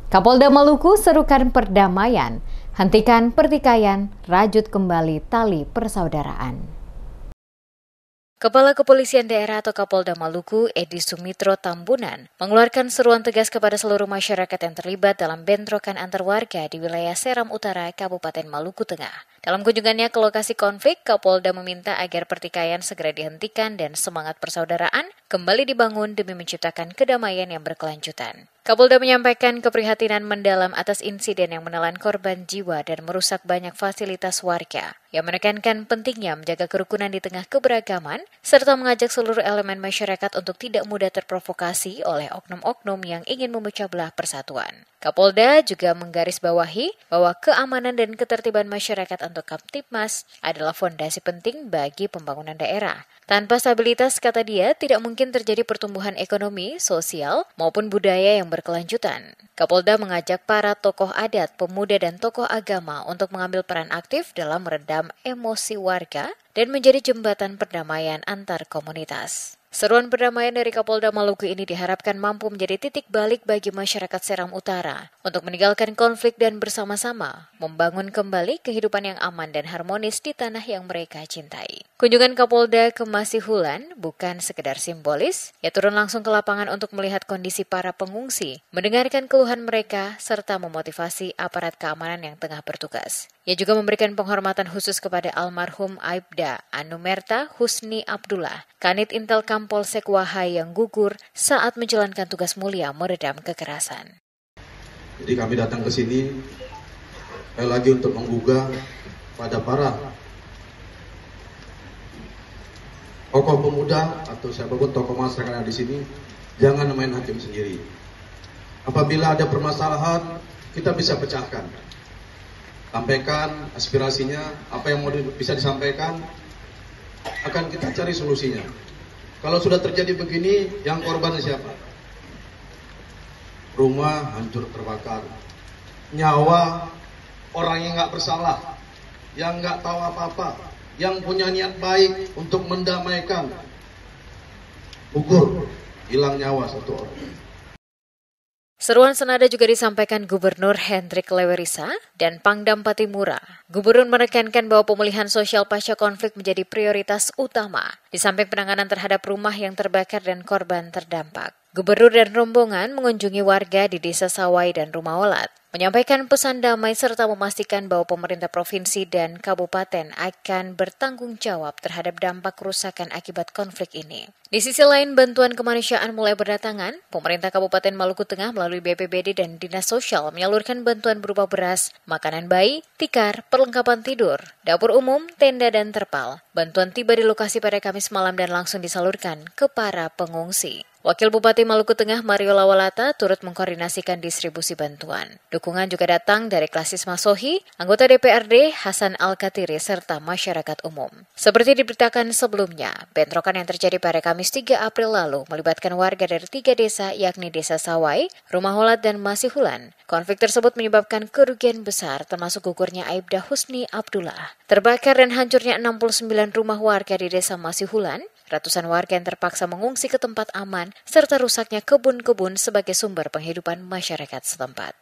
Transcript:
Kapolda Maluku serukan perdamaian, hentikan pertikaian, rajut kembali tali persaudaraan. Kepala Kepolisian Daerah atau Kapolda Maluku, Edi Sumitro Tambunan, mengeluarkan seruan tegas kepada seluruh masyarakat yang terlibat dalam bentrokan antar warga di wilayah Seram Utara, Kabupaten Maluku Tengah. Dalam kunjungannya ke lokasi konflik, Kapolda meminta agar pertikaian segera dihentikan dan semangat persaudaraan kembali dibangun demi menciptakan kedamaian yang berkelanjutan. Kapolda menyampaikan keprihatinan mendalam atas insiden yang menelan korban jiwa dan merusak banyak fasilitas warga, yang menekankan pentingnya menjaga kerukunan di tengah keberagaman, serta mengajak seluruh elemen masyarakat untuk tidak mudah terprovokasi oleh oknum-oknum yang ingin memecah belah persatuan. Kapolda juga menggarisbawahi bahwa keamanan dan ketertiban masyarakat untuk Kamtibmas adalah fondasi penting bagi pembangunan daerah. Tanpa stabilitas, kata dia, tidak mungkin terjadi pertumbuhan ekonomi, sosial, maupun budaya yang berkelanjutan. Kapolda mengajak para tokoh adat, pemuda, dan tokoh agama untuk mengambil peran aktif dalam meredam emosi warga dan menjadi jembatan perdamaian antar komunitas. Seruan perdamaian dari Kapolda Maluku ini diharapkan mampu menjadi titik balik bagi masyarakat Seram Utara untuk meninggalkan konflik dan bersama-sama membangun kembali kehidupan yang aman dan harmonis di tanah yang mereka cintai. Kunjungan Kapolda ke Masihulan bukan sekedar simbolis, ia turun langsung ke lapangan untuk melihat kondisi para pengungsi, mendengarkan keluhan mereka, serta memotivasi aparat keamanan yang tengah bertugas. Ia juga memberikan penghormatan khusus kepada almarhum Aibda Anumerta Husni Abdullah, Kanit Intelkam Polsek Wahai yang gugur saat menjalankan tugas mulia meredam kekerasan. Jadi kami datang ke sini lagi untuk menggugah pada para tokoh pemuda atau siapapun tokoh masyarakat yang ada di sini, jangan main hakim sendiri. Apabila ada permasalahan, kita bisa pecahkan. Sampaikan aspirasinya, apa yang mau bisa disampaikan, akan kita cari solusinya. Kalau sudah terjadi begini, yang korban siapa? Rumah hancur terbakar, nyawa orang yang nggak bersalah, yang nggak tahu apa-apa, yang punya niat baik untuk mendamaikan, gugur, hilang nyawa satu orang. Seruan senada juga disampaikan Gubernur Hendrik Lewerisa dan Pangdam Patimura. Gubernur menekankan bahwa pemulihan sosial pasca konflik menjadi prioritas utama, di samping penanganan terhadap rumah yang terbakar dan korban terdampak. Gubernur dan rombongan mengunjungi warga di Desa Sawai dan Rumah Olat, menyampaikan pesan damai serta memastikan bahwa pemerintah provinsi dan kabupaten akan bertanggung jawab terhadap dampak kerusakan akibat konflik ini. Di sisi lain, bantuan kemanusiaan mulai berdatangan. Pemerintah Kabupaten Maluku Tengah melalui BPBD dan Dinas Sosial menyalurkan bantuan berupa beras, makanan bayi, tikar, perlengkapan tidur, dapur umum, tenda, dan terpal. Bantuan tiba di lokasi pada Kamis malam dan langsung disalurkan ke para pengungsi. Wakil Bupati Maluku Tengah Mario Lawalata turut mengkoordinasikan distribusi bantuan. Dukungan juga datang dari Klasis Masohi, anggota DPRD Hasan Al-Katiri, serta masyarakat umum. Seperti diberitakan sebelumnya, bentrokan yang terjadi pada Kamis 3 April lalu melibatkan warga dari 3 desa yakni Desa Sawai, Rumah Olat, dan Masihulan. Konflik tersebut menyebabkan kerugian besar termasuk gugurnya Aibda Husni Abdullah. Terbakar dan hancurnya 69 rumah warga di Desa Masihulan, ratusan warga yang terpaksa mengungsi ke tempat aman, serta rusaknya kebun-kebun sebagai sumber penghidupan masyarakat setempat.